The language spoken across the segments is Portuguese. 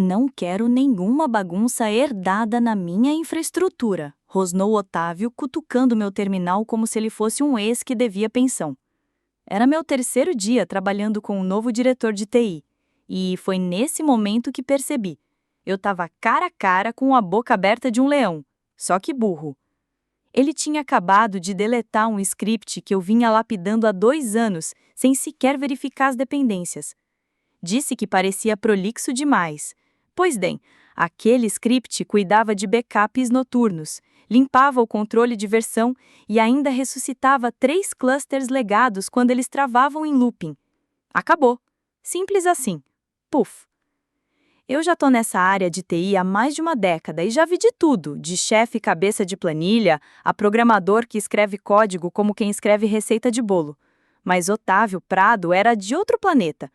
Não quero nenhuma bagunça herdada na minha infraestrutura, rosnou Otávio, cutucando meu terminal como se ele fosse um ex que devia pensão. Era meu terceiro dia trabalhando com um novo diretor de TI, e foi nesse momento que percebi. Eu estava cara a cara com a boca aberta de um leão, só que burro. Ele tinha acabado de deletar um script que eu vinha lapidando há 2 anos, sem sequer verificar as dependências. Disse que parecia prolixo demais. Pois bem, aquele script cuidava de backups noturnos, limpava o controle de versão e ainda ressuscitava 3 clusters legados quando eles travavam em looping. Acabou. Simples assim. Puf. Eu já tô nessa área de TI há mais de uma década e já vi de tudo, de chefe cabeça de planilha a programador que escreve código como quem escreve receita de bolo. Mas Otávio Prado era de outro planeta.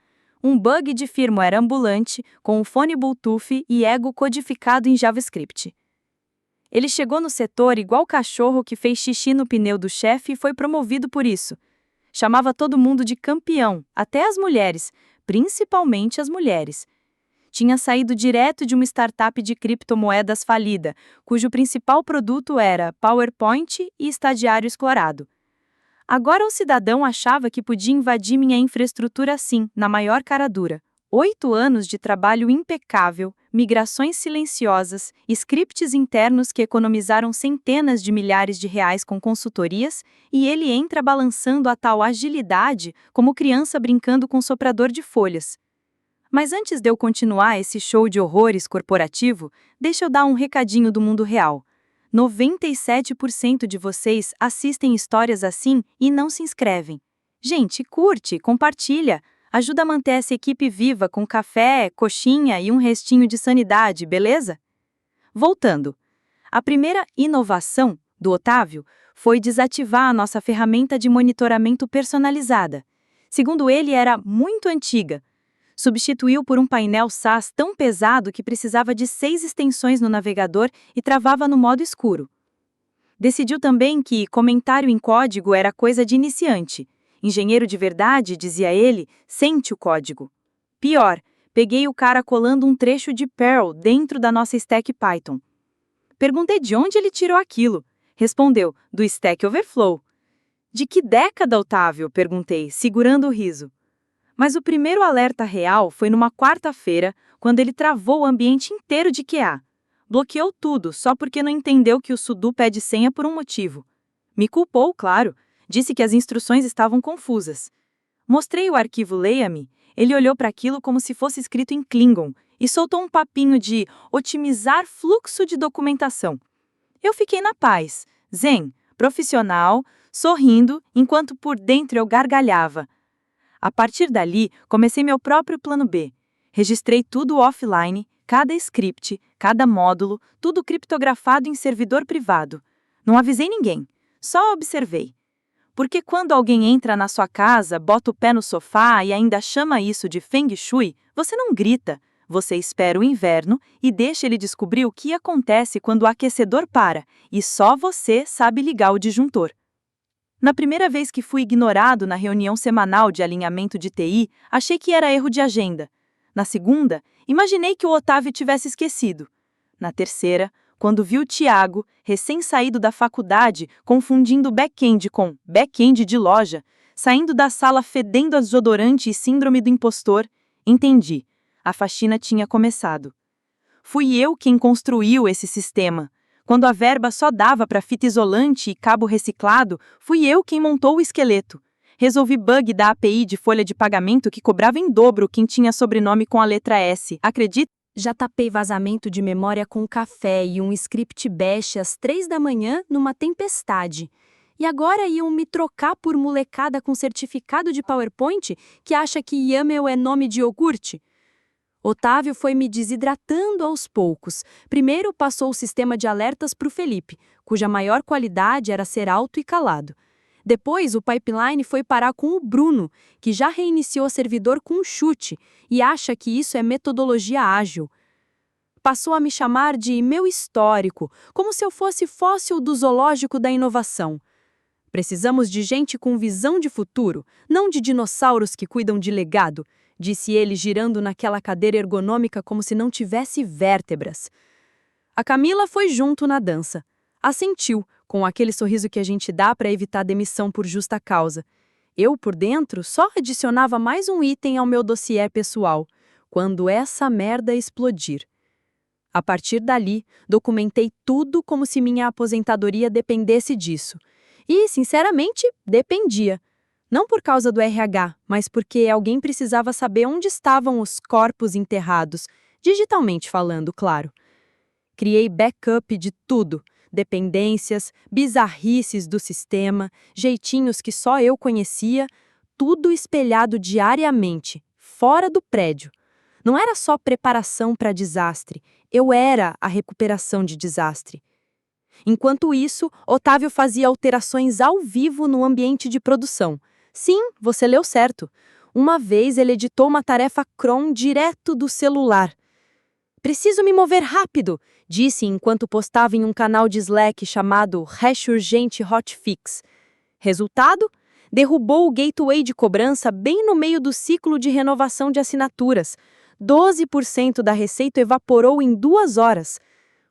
Um bug de firmware ambulante, com um fone Bluetooth e ego codificado em JavaScript. Ele chegou no setor igual cachorro que fez xixi no pneu do chefe e foi promovido por isso. Chamava todo mundo de campeão, até as mulheres, principalmente as mulheres. Tinha saído direto de uma startup de criptomoedas falida, cujo principal produto era PowerPoint e estagiário esclarado. Agora o cidadão achava que podia invadir minha infraestrutura assim, na maior cara dura. 8 anos de trabalho impecável, migrações silenciosas, scripts internos que economizaram centenas de milhares de reais com consultorias, e ele entra balançando a tal agilidade como criança brincando com soprador de folhas. Mas antes de eu continuar esse show de horrores corporativo, deixa eu dar um recadinho do mundo real. 97% de vocês assistem histórias assim e não se inscrevem. Gente, curte, compartilha, ajuda a manter essa equipe viva com café, coxinha e um restinho de sanidade, beleza? Voltando. A primeira inovação do Otávio foi desativar a nossa ferramenta de monitoramento personalizada. Segundo ele, era muito antiga. Substituiu por um painel SaaS tão pesado que precisava de 6 extensões no navegador e travava no modo escuro. Decidiu também que comentário em código era coisa de iniciante. Engenheiro de verdade, dizia ele, sente o código. Pior, peguei o cara colando um trecho de Perl dentro da nossa stack Python. Perguntei de onde ele tirou aquilo. Respondeu, do Stack Overflow. De que década, Otávio? Perguntei, segurando o riso. Mas o primeiro alerta real foi numa quarta-feira, quando ele travou o ambiente inteiro de QA. Bloqueou tudo, só porque não entendeu que o sudo pede senha por um motivo. Me culpou, claro. Disse que as instruções estavam confusas. Mostrei o arquivo Leia-me. Ele olhou para aquilo como se fosse escrito em Klingon e soltou um papinho de otimizar fluxo de documentação. Eu fiquei na paz, zen, profissional, sorrindo, enquanto por dentro eu gargalhava. A partir dali, comecei meu próprio plano B. Registrei tudo offline, cada script, cada módulo, tudo criptografado em servidor privado. Não avisei ninguém, só observei. Porque quando alguém entra na sua casa, bota o pé no sofá e ainda chama isso de Feng Shui, você não grita. Você espera o inverno e deixa ele descobrir o que acontece quando o aquecedor para, e só você sabe ligar o disjuntor. Na primeira vez que fui ignorado na reunião semanal de alinhamento de TI, achei que era erro de agenda. Na segunda, imaginei que o Otávio tivesse esquecido. Na terceira, quando vi o Tiago, recém-saído da faculdade, confundindo back-end com back-end de loja, saindo da sala fedendo a desodorante e síndrome do impostor, entendi. A faxina tinha começado. Fui eu quem construiu esse sistema. Quando a verba só dava para fita isolante e cabo reciclado, fui eu quem montou o esqueleto. Resolvi bug da API de folha de pagamento que cobrava em dobro quem tinha sobrenome com a letra S. Acredita? Já tapei vazamento de memória com café e um script bash às 3 da manhã numa tempestade. E agora iam me trocar por molecada com certificado de PowerPoint que acha que YAML é nome de iogurte? Otávio foi me desidratando aos poucos. Primeiro passou o sistema de alertas para o Felipe, cuja maior qualidade era ser alto e calado. Depois o pipeline foi parar com o Bruno, que já reiniciou o servidor com um chute e acha que isso é metodologia ágil. Passou a me chamar de meu histórico, como se eu fosse fóssil do zoológico da inovação. Precisamos de gente com visão de futuro, não de dinossauros que cuidam de legado, disse ele, girando naquela cadeira ergonômica como se não tivesse vértebras. A Camila foi junto na dança. Assentiu, com aquele sorriso que a gente dá para evitar demissão por justa causa. Eu, por dentro, só adicionava mais um item ao meu dossiê pessoal, quando essa merda explodir. A partir dali, documentei tudo como se minha aposentadoria dependesse disso. E, sinceramente, dependia. Não por causa do RH, mas porque alguém precisava saber onde estavam os corpos enterrados, digitalmente falando, claro. Criei backup de tudo, dependências, bizarrices do sistema, jeitinhos que só eu conhecia, tudo espelhado diariamente, fora do prédio. Não era só preparação para desastre, eu era a recuperação de desastre. Enquanto isso, Otávio fazia alterações ao vivo no ambiente de produção. Sim, você leu certo. Uma vez ele editou uma tarefa Chrome direto do celular. Preciso me mover rápido, disse enquanto postava em um canal de Slack chamado #urgente hotfix. Resultado? Derrubou o gateway de cobrança bem no meio do ciclo de renovação de assinaturas. 12% da receita evaporou em 2 horas.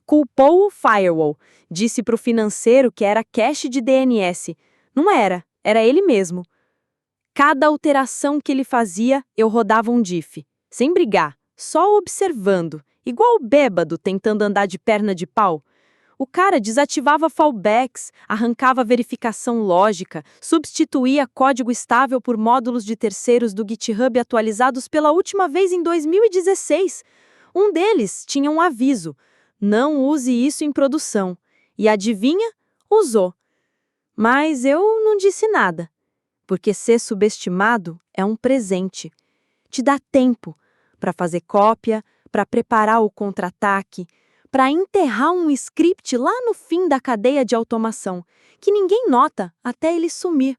Culpou o firewall. Disse para o financeiro que era cache de DNS. Não era, era ele mesmo. Cada alteração que ele fazia, eu rodava um diff. Sem brigar, só observando. Igual o bêbado tentando andar de perna de pau. O cara desativava fallbacks, arrancava verificação lógica, substituía código estável por módulos de terceiros do GitHub atualizados pela última vez em 2016. Um deles tinha um aviso: não use isso em produção. E adivinha? Usou. Mas eu não disse nada, porque ser subestimado é um presente. Te dá tempo para fazer cópia, para preparar o contra-ataque, para enterrar um script lá no fim da cadeia de automação, que ninguém nota até ele sumir.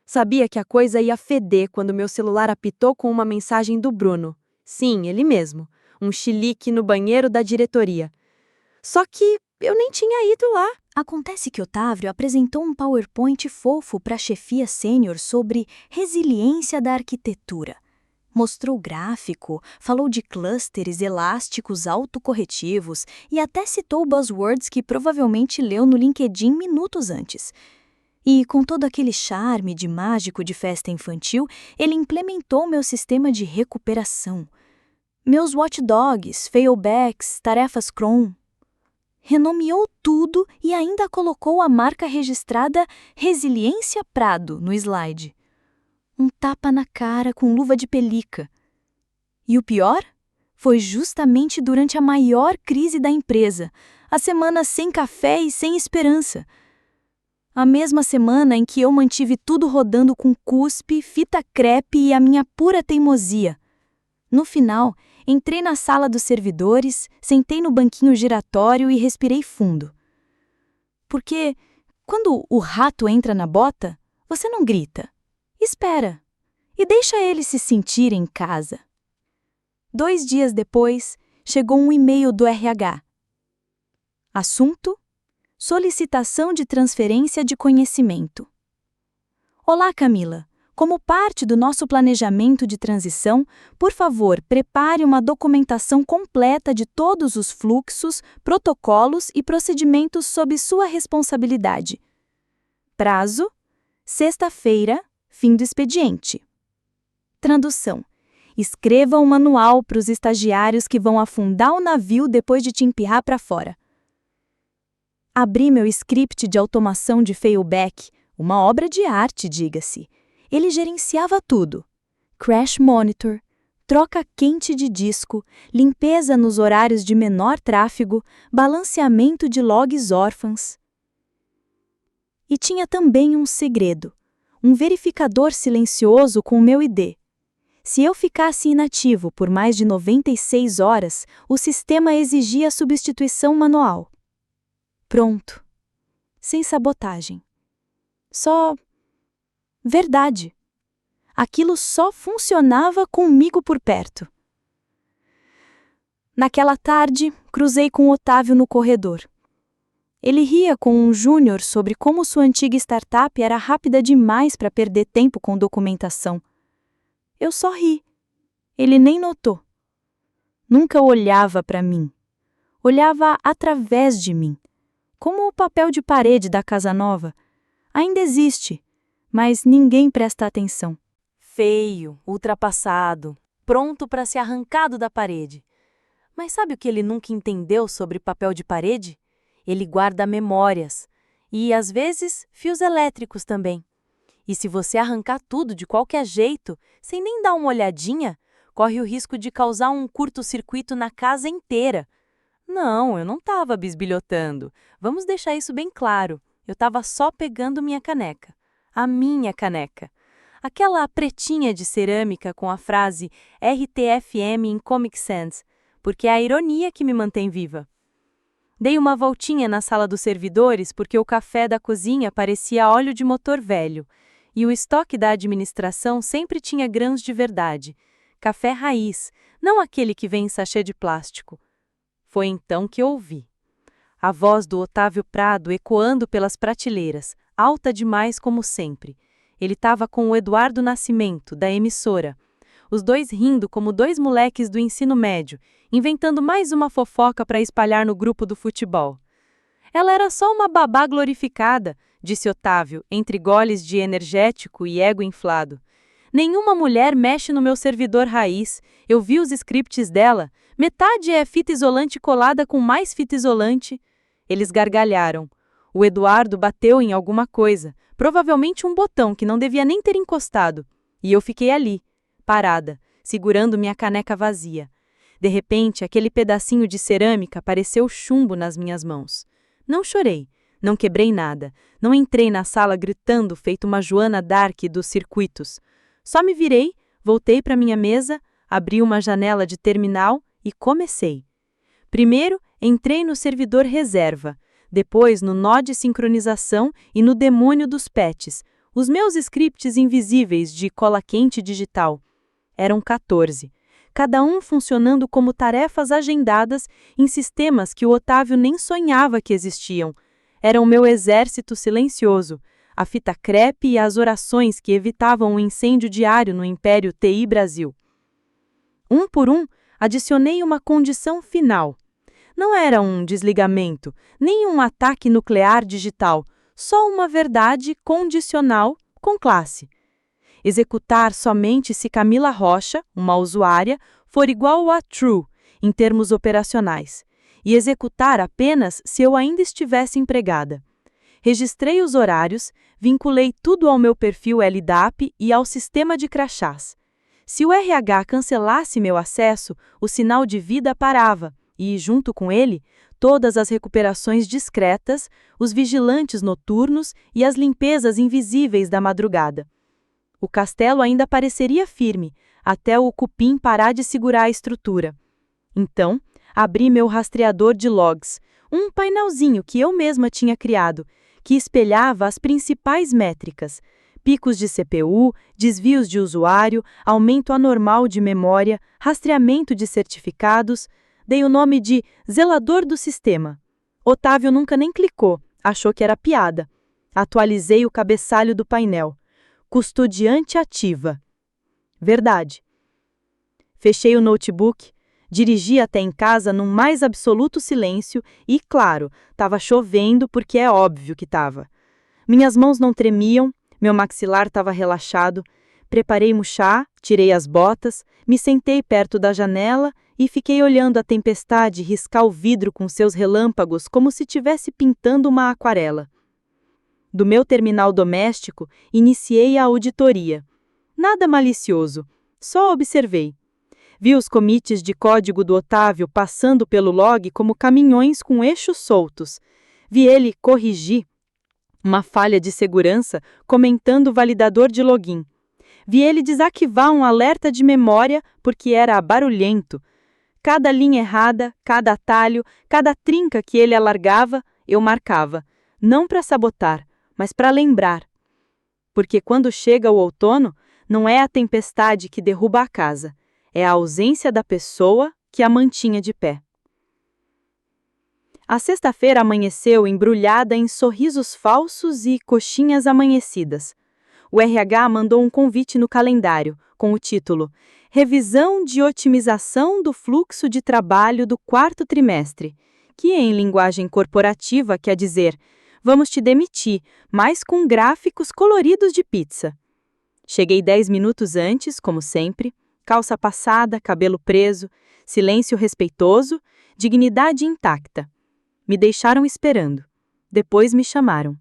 Sabia que a coisa ia feder quando meu celular apitou com uma mensagem do Bruno. Sim, ele mesmo. Um chilique no banheiro da diretoria. Só que eu nem tinha ido lá. Acontece que Otávio apresentou um PowerPoint fofo para a chefia sênior sobre resiliência da arquitetura. Mostrou gráfico, falou de clusters elásticos autocorretivos e até citou buzzwords que provavelmente leu no LinkedIn minutos antes. E, com todo aquele charme de mágico de festa infantil, ele implementou meu sistema de recuperação. Meus watchdogs, failbacks, tarefas cron. Renomeou tudo e ainda colocou a marca registrada Resiliência Prado no slide. Um tapa na cara com luva de pelica. E o pior? Foi justamente durante a maior crise da empresa, a semana sem café e sem esperança. A mesma semana em que eu mantive tudo rodando com cuspe, fita crepe e a minha pura teimosia. No final, entrei na sala dos servidores, sentei no banquinho giratório e respirei fundo. Porque, quando o rato entra na bota, você não grita. Espera e deixa ele se sentir em casa. 2 dias depois, chegou um e-mail do RH. Assunto: solicitação de transferência de conhecimento. Olá, Camila. Como parte do nosso planejamento de transição, por favor, prepare uma documentação completa de todos os fluxos, protocolos e procedimentos sob sua responsabilidade. Prazo: sexta-feira, fim do expediente. Tradução: escreva um manual para os estagiários que vão afundar o navio depois de te empurrar para fora. Abri meu script de automação de failback, uma obra de arte, diga-se. Ele gerenciava tudo: crash monitor, troca quente de disco, limpeza nos horários de menor tráfego, balanceamento de logs órfãos. E tinha também um segredo: um verificador silencioso com o meu ID. Se eu ficasse inativo por mais de 96 horas, o sistema exigia substituição manual. Pronto. Sem sabotagem. Só verdade. Aquilo só funcionava comigo por perto. Naquela tarde, cruzei com Otávio no corredor. Ele ria com um júnior sobre como sua antiga startup era rápida demais para perder tempo com documentação. Eu só ri. Ele nem notou. Nunca olhava para mim. Olhava através de mim. Como o papel de parede da casa nova. Ainda existe, mas ninguém presta atenção. Feio, ultrapassado, pronto para ser arrancado da parede. Mas sabe o que ele nunca entendeu sobre papel de parede? Ele guarda memórias e, às vezes, fios elétricos também. E se você arrancar tudo de qualquer jeito, sem nem dar uma olhadinha, corre o risco de causar um curto-circuito na casa inteira. Não, eu não estava bisbilhotando. Vamos deixar isso bem claro. Eu estava só pegando minha caneca. A minha caneca. Aquela pretinha de cerâmica com a frase RTFM em Comic Sans, porque é a ironia que me mantém viva. Dei uma voltinha na sala dos servidores porque o café da cozinha parecia óleo de motor velho, e o estoque da administração sempre tinha grãos de verdade. Café raiz, não aquele que vem em sachê de plástico. Foi então que ouvi. A voz do Otávio Prado ecoando pelas prateleiras, alta demais como sempre. Ele estava com o Eduardo Nascimento, da emissora. Os dois rindo como dois moleques do ensino médio, inventando mais uma fofoca para espalhar no grupo do futebol. Ela era só uma babá glorificada, disse Otávio, entre goles de energético e ego inflado. Nenhuma mulher mexe no meu servidor raiz. Eu vi os scripts dela. Metade é fita isolante colada com mais fita isolante. Eles gargalharam. O Eduardo bateu em alguma coisa, provavelmente um botão que não devia nem ter encostado. E eu fiquei ali, parada, segurando minha caneca vazia. De repente, aquele pedacinho de cerâmica pareceu chumbo nas minhas mãos. Não chorei, não quebrei nada, não entrei na sala gritando feito uma Joana Dark dos circuitos. Só me virei, voltei para minha mesa, abri uma janela de terminal e comecei. Primeiro, entrei no servidor reserva, depois no nó de sincronização e no demônio dos patches, os meus scripts invisíveis de cola quente digital. Eram 14, cada um funcionando como tarefas agendadas em sistemas que o Otávio nem sonhava que existiam. Era o meu exército silencioso, a fita crepe e as orações que evitavam um incêndio diário no Império TI Brasil. Um por um, adicionei uma condição final. Não era um desligamento, nem um ataque nuclear digital, só uma verdade condicional com classe. Executar somente se Camila Rocha, uma usuária, for igual a true, em termos operacionais, e executar apenas se eu ainda estivesse empregada. Registrei os horários, vinculei tudo ao meu perfil LDAP e ao sistema de crachás. Se o RH cancelasse meu acesso, o sinal de vida parava e, junto com ele, todas as recuperações discretas, os vigilantes noturnos e as limpezas invisíveis da madrugada. O castelo ainda pareceria firme, até o cupim parar de segurar a estrutura. Então, abri meu rastreador de logs, um painelzinho que eu mesma tinha criado, que espelhava as principais métricas: picos de CPU, desvios de usuário, aumento anormal de memória, rastreamento de certificados. Dei o nome de zelador do sistema. Otávio nunca nem clicou, achou que era piada. Atualizei o cabeçalho do painel. Custodiante ativa. Verdade. Fechei o notebook, dirigi até em casa num mais absoluto silêncio e, claro, estava chovendo porque é óbvio que estava. Minhas mãos não tremiam, meu maxilar estava relaxado. Preparei um chá, tirei as botas, me sentei perto da janela e fiquei olhando a tempestade riscar o vidro com seus relâmpagos como se estivesse pintando uma aquarela. Do meu terminal doméstico, iniciei a auditoria. Nada malicioso, só observei. Vi os commits de código do Otávio passando pelo log como caminhões com eixos soltos. Vi ele corrigir uma falha de segurança comentando o validador de login. Vi ele desativar um alerta de memória porque era barulhento. Cada linha errada, cada atalho, cada trinca que ele alargava, eu marcava. Não para sabotar, mas para lembrar. Porque quando chega o outono, não é a tempestade que derruba a casa. É a ausência da pessoa que a mantinha de pé. A sexta-feira amanheceu embrulhada em sorrisos falsos e coxinhas amanhecidas. O RH mandou um convite no calendário, com o título Revisão de Otimização do Fluxo de Trabalho do Quarto Trimestre, que em linguagem corporativa quer dizer vamos te demitir, mas com gráficos coloridos de pizza. Cheguei 10 minutos antes, como sempre, calça passada, cabelo preso, silêncio respeitoso, dignidade intacta. Me deixaram esperando. Depois me chamaram.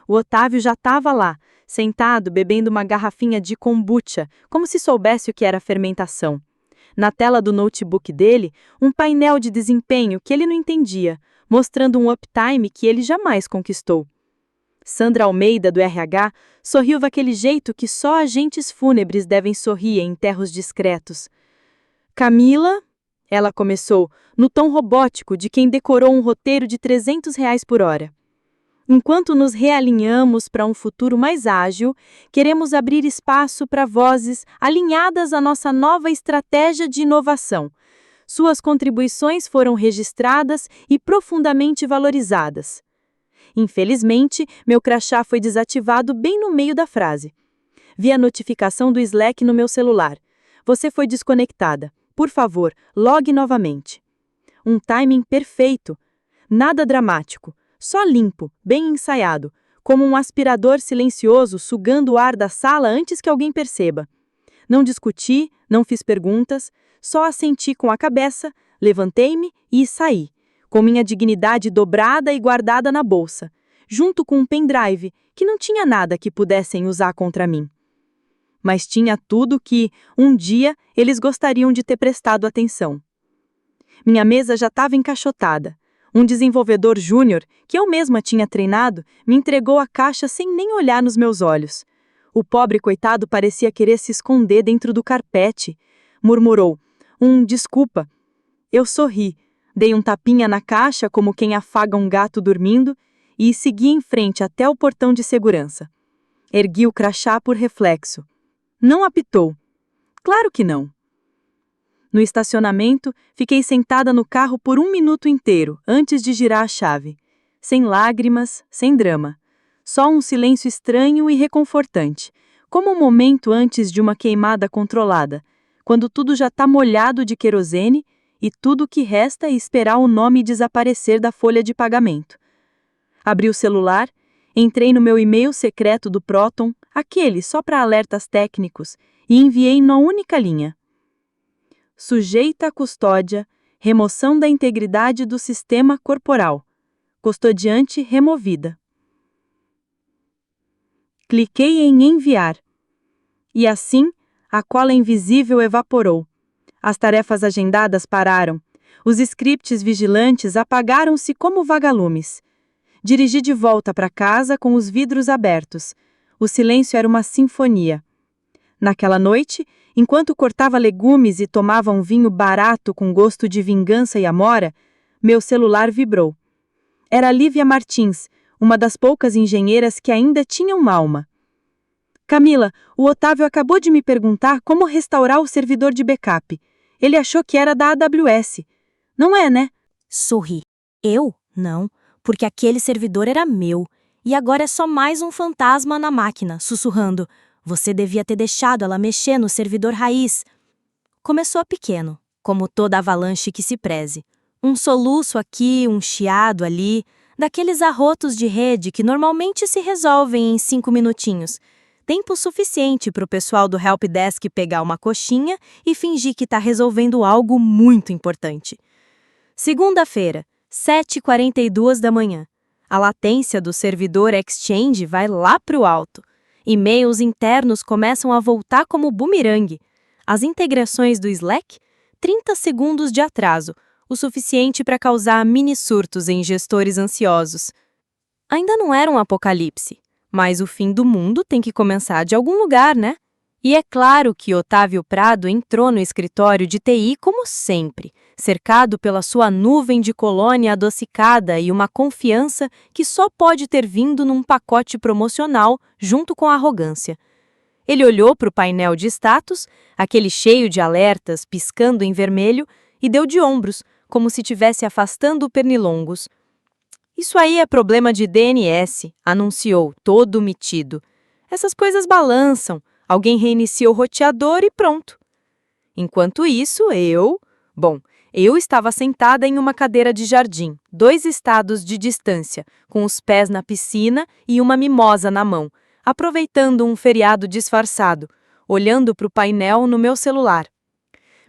O Otávio já estava lá, sentado bebendo uma garrafinha de kombucha, como se soubesse o que era fermentação. Na tela do notebook dele, um painel de desempenho que ele não entendia, mostrando um uptime que ele jamais conquistou. Sandra Almeida, do RH, sorriu daquele jeito que só agentes fúnebres devem sorrir em enterros discretos. Camila, ela começou, no tom robótico de quem decorou um roteiro de R$ 300 por hora. Enquanto nos realinhamos para um futuro mais ágil, queremos abrir espaço para vozes alinhadas à nossa nova estratégia de inovação. Suas contribuições foram registradas e profundamente valorizadas. Infelizmente, meu crachá foi desativado bem no meio da frase. Vi a notificação do Slack no meu celular. Você foi desconectada. Por favor, logue novamente. Um timing perfeito. Nada dramático. Só limpo, bem ensaiado, como um aspirador silencioso sugando o ar da sala antes que alguém perceba. Não discuti, não fiz perguntas, só assenti com a cabeça, levantei-me e saí, com minha dignidade dobrada e guardada na bolsa, junto com um pendrive que não tinha nada que pudessem usar contra mim. Mas tinha tudo que, um dia, eles gostariam de ter prestado atenção. Minha mesa já estava encaixotada. Um desenvolvedor júnior, que eu mesma tinha treinado, me entregou a caixa sem nem olhar nos meus olhos. O pobre coitado parecia querer se esconder dentro do carpete. Murmurou, desculpa. Eu sorri, dei um tapinha na caixa como quem afaga um gato dormindo e segui em frente até o portão de segurança. Ergui o crachá por reflexo. Não apitou. Claro que não. No estacionamento, fiquei sentada no carro por 1 minuto inteiro, antes de girar a chave. Sem lágrimas, sem drama. Só um silêncio estranho e reconfortante, como um momento antes de uma queimada controlada, quando tudo já está molhado de querosene e tudo o que resta é esperar o nome desaparecer da folha de pagamento. Abri o celular, entrei no meu e-mail secreto do Proton, aquele só para alertas técnicos, e enviei numa única linha. Sujeita à custódia, remoção da integridade do sistema corporal. Custodiante removida. Cliquei em enviar. E assim, a cola invisível evaporou. As tarefas agendadas pararam. Os scripts vigilantes apagaram-se como vagalumes. Dirigi de volta para casa com os vidros abertos. O silêncio era uma sinfonia. Naquela noite, enquanto cortava legumes e tomava um vinho barato com gosto de vingança e amora, meu celular vibrou. Era Lívia Martins, uma das poucas engenheiras que ainda tinham alma. Camila, o Otávio acabou de me perguntar como restaurar o servidor de backup. Ele achou que era da AWS. Não é, né? Sorri. Eu? Não, porque aquele servidor era meu. E agora é só mais um fantasma na máquina, sussurrando. Você devia ter deixado ela mexer no servidor raiz. Começou pequeno, como toda avalanche que se preze. Um soluço aqui, um chiado ali, daqueles arrotos de rede que normalmente se resolvem em 5 minutinhos. Tempo suficiente para o pessoal do helpdesk pegar uma coxinha e fingir que está resolvendo algo muito importante. Segunda-feira, 7h42 da manhã. A latência do servidor Exchange vai lá para o alto. E-mails internos começam a voltar como bumerangue. As integrações do Slack, 30 segundos de atraso, o suficiente para causar mini-surtos em gestores ansiosos. Ainda não era um apocalipse, mas o fim do mundo tem que começar de algum lugar, né? E é claro que Otávio Prado entrou no escritório de TI como sempre, cercado pela sua nuvem de colônia adocicada e uma confiança que só pode ter vindo num pacote promocional junto com a arrogância. Ele olhou para o painel de status, aquele cheio de alertas piscando em vermelho, e deu de ombros, como se estivesse afastando pernilongos. Isso aí é problema de DNS, anunciou, todo metido. Essas coisas balançam. Alguém reinicia o roteador e pronto. Enquanto isso, eu estava sentada em uma cadeira de jardim, 2 estados de distância, com os pés na piscina e uma mimosa na mão, aproveitando um feriado disfarçado, olhando para o painel no meu celular.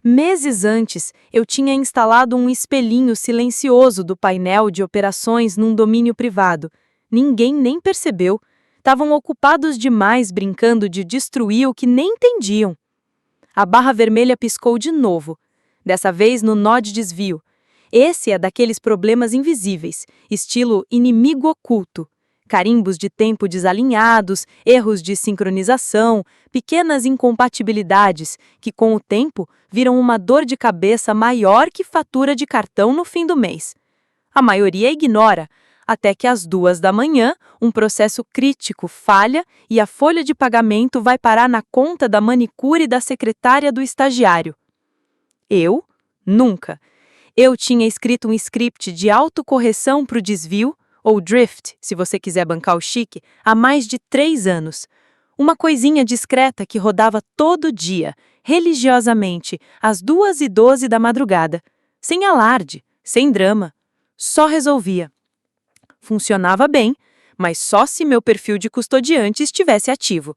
Meses antes, eu tinha instalado um espelhinho silencioso do painel de operações num domínio privado. Ninguém nem percebeu. Estavam ocupados demais brincando de destruir o que nem entendiam. A barra vermelha piscou de novo, dessa vez no nó de desvio. Esse é daqueles problemas invisíveis, estilo inimigo oculto. Carimbos de tempo desalinhados, erros de sincronização, pequenas incompatibilidades que, com o tempo, viram uma dor de cabeça maior que fatura de cartão no fim do mês. A maioria ignora, até que às 2 da manhã, um processo crítico falha e a folha de pagamento vai parar na conta da manicure da secretária do estagiário. Eu? Nunca. Eu tinha escrito um script de autocorreção para o desvio, ou drift, se você quiser bancar o chique, há mais de 3 anos. Uma coisinha discreta que rodava todo dia, religiosamente, às 2h12 da madrugada. Sem alarde, sem drama. Só resolvia. Funcionava bem, mas só se meu perfil de custodiante estivesse ativo.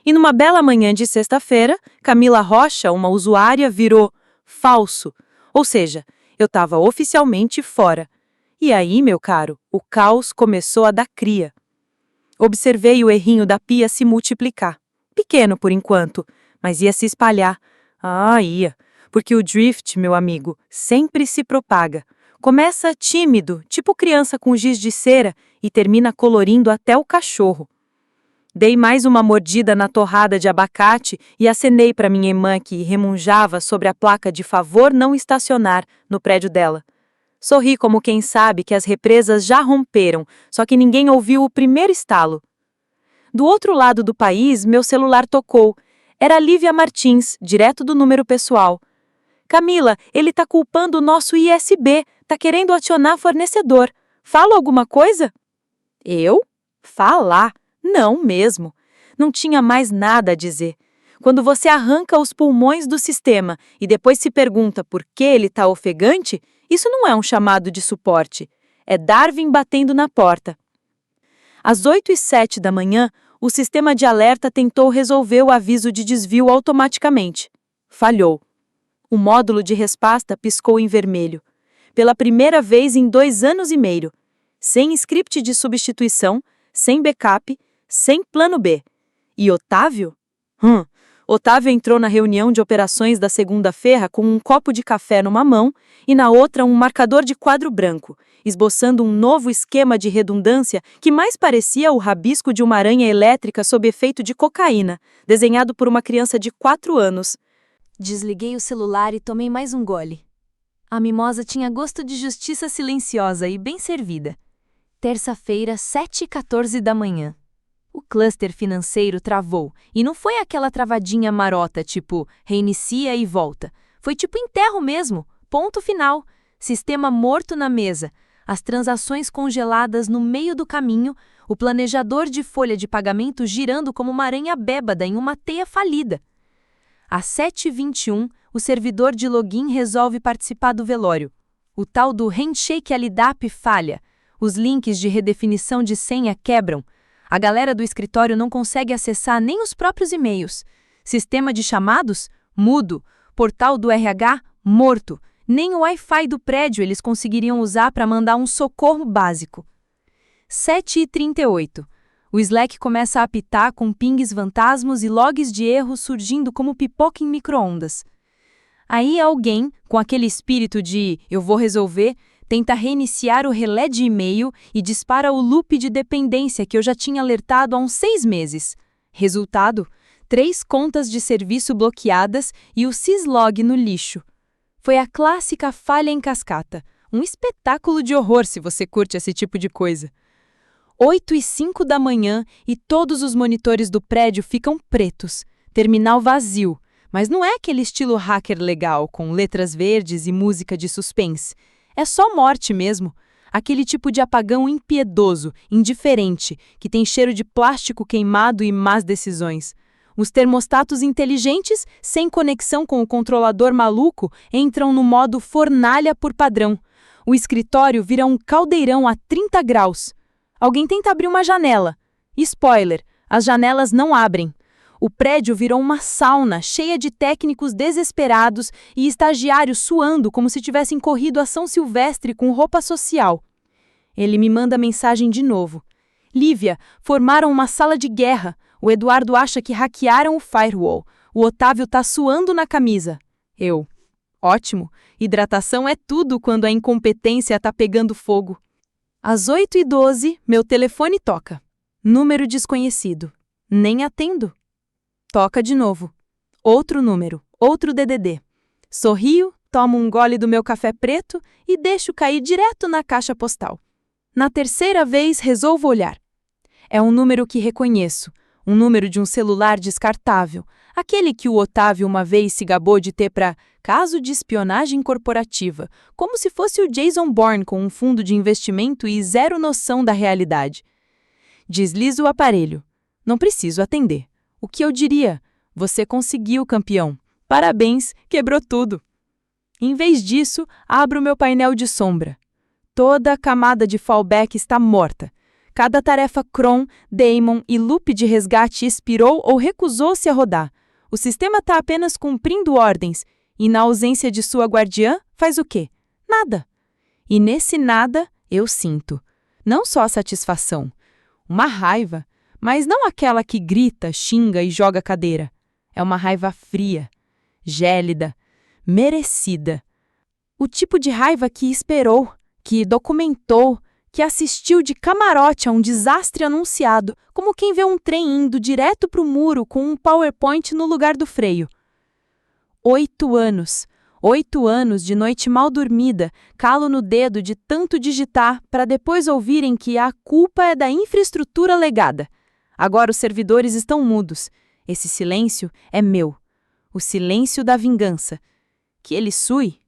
E numa bela manhã de sexta-feira, Camila Rocha, uma usuária, virou falso. Ou seja, eu estava oficialmente fora. E aí, meu caro, o caos começou a dar cria. Observei o errinho da pia se multiplicar. Pequeno por enquanto, mas ia se espalhar. Ia. Porque o drift, meu amigo, sempre se propaga. Começa tímido, tipo criança com giz de cera, e termina colorindo até o cachorro. Dei mais uma mordida na torrada de abacate e acenei para minha irmã que remunjava sobre a placa de favor não estacionar no prédio dela. Sorri como quem sabe que as represas já romperam, só que ninguém ouviu o primeiro estalo. Do outro lado do país, meu celular tocou. Era Lívia Martins, direto do número pessoal. Camila, ele tá culpando o nosso ISB, tá querendo acionar fornecedor. Fala alguma coisa? Eu? Falar? Não mesmo. Não tinha mais nada a dizer. Quando você arranca os pulmões do sistema e depois se pergunta por que ele tá ofegante, isso não é um chamado de suporte. É Darwin batendo na porta. Às 8h07 da manhã, o sistema de alerta tentou resolver o aviso de desvio automaticamente. Falhou. O módulo de resposta piscou em vermelho. Pela primeira vez em 2 anos e meio. Sem script de substituição, sem backup, sem plano B. E Otávio? Otávio entrou na reunião de operações da segunda-feira com um copo de café numa mão e na outra um marcador de quadro branco, esboçando um novo esquema de redundância que mais parecia o rabisco de uma aranha elétrica sob efeito de cocaína, desenhado por uma criança de 4 anos. Desliguei o celular e tomei mais um gole. A mimosa tinha gosto de justiça silenciosa e bem servida. Terça-feira, 7h14 da manhã. O cluster financeiro travou, e não foi aquela travadinha marota, tipo reinicia e volta. Foi tipo enterro mesmo, ponto final, sistema morto na mesa, as transações congeladas no meio do caminho, o planejador de folha de pagamento girando como uma aranha bêbada em uma teia falida. Às 7h21, o servidor de login resolve participar do velório. O tal do handshake LDAP falha, os links de redefinição de senha quebram, a galera do escritório não consegue acessar nem os próprios e-mails. Sistema de chamados? Mudo. Portal do RH? Morto. Nem o Wi-Fi do prédio eles conseguiriam usar para mandar um socorro básico. 7h38. O Slack começa a apitar com pings fantasmas e logs de erros surgindo como pipoca em micro-ondas. Aí alguém, com aquele espírito de "eu vou resolver", tenta reiniciar o relé de e-mail e dispara o loop de dependência que eu já tinha alertado há uns 6 meses. Resultado: 3 contas de serviço bloqueadas e o syslog no lixo. Foi a clássica falha em cascata. Um espetáculo de horror se você curte esse tipo de coisa. 8h05 da manhã e todos os monitores do prédio ficam pretos. Terminal vazio. Mas não é aquele estilo hacker legal, com letras verdes e música de suspense. É só morte mesmo. Aquele tipo de apagão impiedoso, indiferente, que tem cheiro de plástico queimado e más decisões. Os termostatos inteligentes, sem conexão com o controlador maluco, entram no modo fornalha por padrão. O escritório vira um caldeirão a 30 graus. Alguém tenta abrir uma janela. Spoiler, as janelas não abrem. O prédio virou uma sauna cheia de técnicos desesperados e estagiários suando como se tivessem corrido a São Silvestre com roupa social. Ele me manda mensagem de novo. Lívia, formaram uma sala de guerra. O Eduardo acha que hackearam o firewall. O Otávio tá suando na camisa. Eu. Ótimo. Hidratação é tudo quando a incompetência tá pegando fogo. Às 8h12, meu telefone toca. Número desconhecido. Nem atendo. Toca de novo. Outro número. Outro DDD. Sorrio, tomo um gole do meu café preto e deixo cair direto na caixa postal. Na terceira vez, resolvo olhar. É um número que reconheço. Um número de um celular descartável. Aquele que o Otávio uma vez se gabou de ter para caso de espionagem corporativa, como se fosse o Jason Bourne com um fundo de investimento e zero noção da realidade. Deslizo o aparelho. Não preciso atender. O que eu diria? Você conseguiu, campeão. Parabéns, quebrou tudo. Em vez disso, abro meu painel de sombra. Toda a camada de fallback está morta. Cada tarefa cron, daemon e loop de resgate expirou ou recusou-se a rodar. O sistema está apenas cumprindo ordens, e na ausência de sua guardiã, faz o quê? Nada. E nesse nada, eu sinto. Não só satisfação, uma raiva, mas não aquela que grita, xinga e joga cadeira. É uma raiva fria, gélida, merecida. O tipo de raiva que esperou, que documentou, que assistiu de camarote a um desastre anunciado, como quem vê um trem indo direto para o muro com um PowerPoint no lugar do freio. 8 anos. 8 anos de noite mal dormida, calo no dedo de tanto digitar para depois ouvirem que a culpa é da infraestrutura legada. Agora os servidores estão mudos. Esse silêncio é meu. O silêncio da vingança. Que ele sue.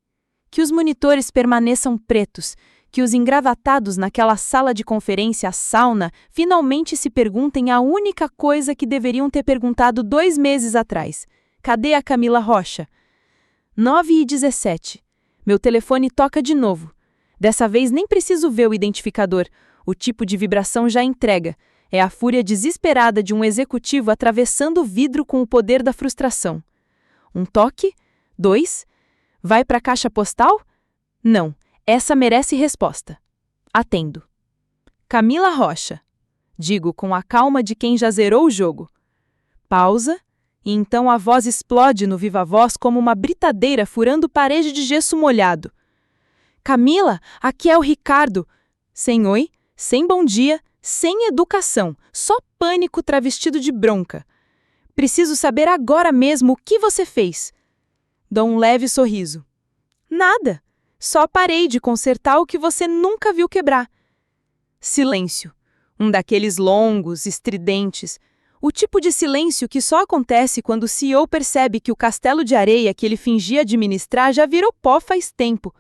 Que os monitores permaneçam pretos. Que os engravatados naquela sala de conferência, a sauna, finalmente se perguntem a única coisa que deveriam ter perguntado 2 meses atrás. Cadê a Camila Rocha? 9h17. Meu telefone toca de novo. Dessa vez nem preciso ver o identificador. O tipo de vibração já entrega. É a fúria desesperada de um executivo atravessando o vidro com o poder da frustração. Um toque? 2? Vai para a caixa postal? Não. Essa merece resposta. Atendo. Camila Rocha. Digo com a calma de quem já zerou o jogo. Pausa, e então a voz explode no viva-voz como uma britadeira furando parede de gesso molhado. Camila, aqui é o Ricardo. Sem oi, sem bom dia, sem educação, só pânico travestido de bronca. Preciso saber agora mesmo o que você fez. Dou um leve sorriso. Nada. Só parei de consertar o que você nunca viu quebrar. Silêncio. Um daqueles longos, estridentes. O tipo de silêncio que só acontece quando o CEO percebe que o castelo de areia que ele fingia administrar já virou pó faz tempo.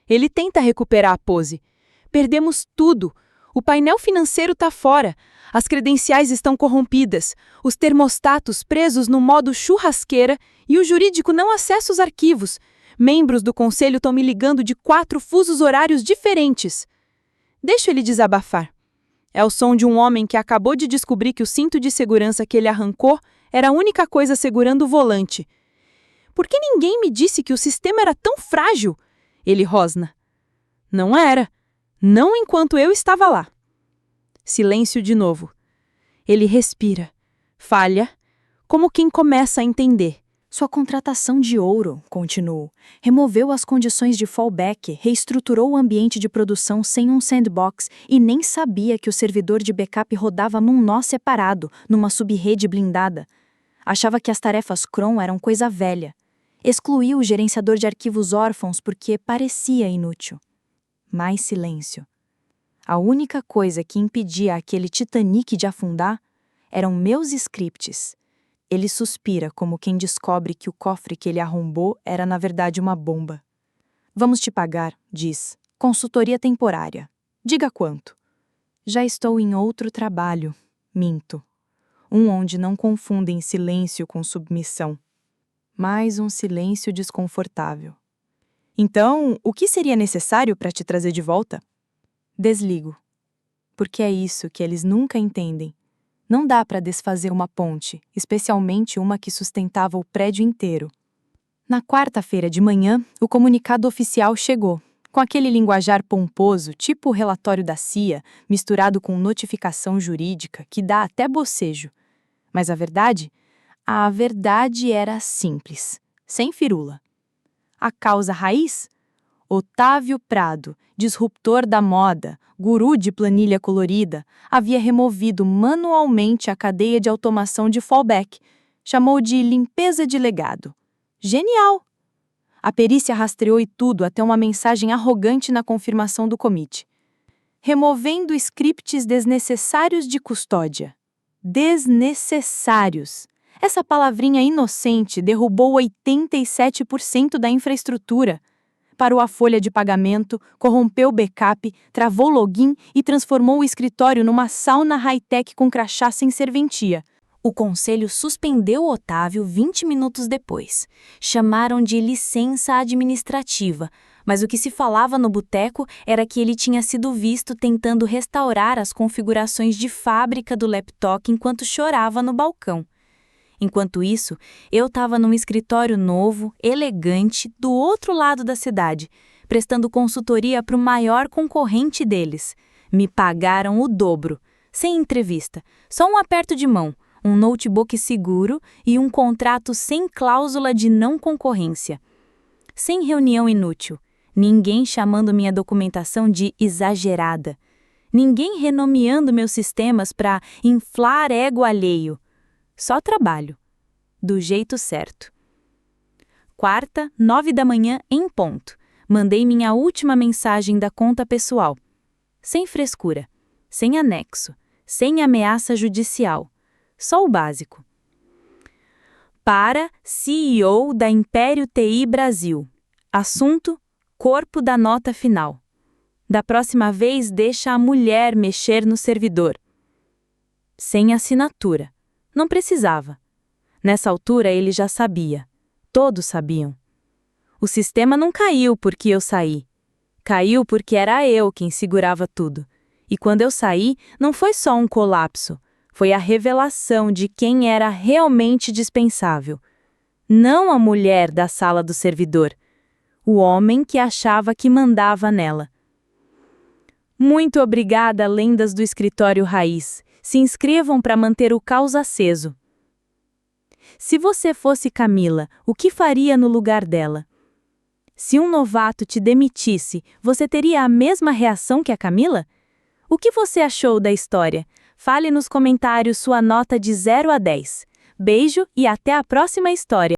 Ele tenta recuperar a pose. Perdemos tudo. O painel financeiro está fora. As credenciais estão corrompidas. Os termostatos presos no modo churrasqueira e o jurídico não acessa os arquivos. Membros do conselho estão me ligando de 4 fusos horários diferentes. Deixo ele desabafar. É o som de um homem que acabou de descobrir que o cinto de segurança que ele arrancou era a única coisa segurando o volante. Por que ninguém me disse que o sistema era tão frágil? Ele rosna. Não era. Não enquanto eu estava lá. Silêncio de novo. Ele respira. Falha, como quem começa a entender. Sua contratação de ouro, continuou, removeu as condições de fallback, reestruturou o ambiente de produção sem um sandbox e nem sabia que o servidor de backup rodava num nó separado, numa subrede blindada. Achava que as tarefas cron eram coisa velha. Excluiu o gerenciador de arquivos órfãos porque parecia inútil. Mais silêncio. A única coisa que impedia aquele Titanic de afundar eram meus scripts. Ele suspira como quem descobre que o cofre que ele arrombou era na verdade uma bomba. Vamos te pagar, diz. Consultoria temporária. Diga quanto. Já estou em outro trabalho. Minto. um onde não confundem silêncio com submissão, mas um silêncio desconfortável. Então, o que seria necessário para te trazer de volta? Desligo. Porque é isso que eles nunca entendem. Não dá para desfazer uma ponte, especialmente uma que sustentava o prédio inteiro. Na quarta-feira de manhã, o comunicado oficial chegou, com aquele linguajar pomposo, tipo o relatório da CIA, misturado com notificação jurídica, que dá até bocejo. Mas a verdade era simples, sem firula. A causa raiz? Otávio Prado, disruptor da moda, guru de planilha colorida, havia removido manualmente a cadeia de automação de fallback. Chamou de limpeza de legado. Genial! A perícia rastreou e tudo até uma mensagem arrogante na confirmação do commit. Removendo scripts desnecessários de custódia. Desnecessários. Essa palavrinha inocente derrubou 87% da infraestrutura. Parou a folha de pagamento, corrompeu o backup, travou o login e transformou o escritório numa sauna high-tech com crachá sem serventia. O conselho suspendeu Otávio 20 minutos depois. Chamaram de licença administrativa, mas o que se falava no boteco era que ele tinha sido visto tentando restaurar as configurações de fábrica do laptop enquanto chorava no balcão. Enquanto isso, eu estava num escritório novo, elegante, do outro lado da cidade, prestando consultoria para o maior concorrente deles. Me pagaram o dobro, sem entrevista, só um aperto de mão, um notebook seguro e um contrato sem cláusula de não concorrência. Sem reunião inútil, ninguém chamando minha documentação de exagerada, ninguém renomeando meus sistemas para inflar ego alheio. Só trabalho. Do jeito certo. Quarta, 9 da manhã, em ponto. Mandei minha última mensagem da conta pessoal. Sem frescura, sem anexo, sem ameaça judicial. Só o básico. Para CEO da Império TI Brasil. Assunto: corpo da nota final. Da próxima vez, deixa a mulher mexer no servidor. Sem assinatura. Não precisava. Nessa altura ele já sabia. Todos sabiam. O sistema não caiu porque eu saí. Caiu porque era eu quem segurava tudo. E quando eu saí, não foi só um colapso. Foi a revelação de quem era realmente dispensável. Não a mulher da sala do servidor. O homem que achava que mandava nela. Muito obrigada, lendas do escritório raiz. Se inscrevam para manter o caos aceso. Se você fosse Camila, o que faria no lugar dela? Se um novato te demitisse, você teria a mesma reação que a Camila? O que você achou da história? Fale nos comentários sua nota de 0 a 10. Beijo e até a próxima história.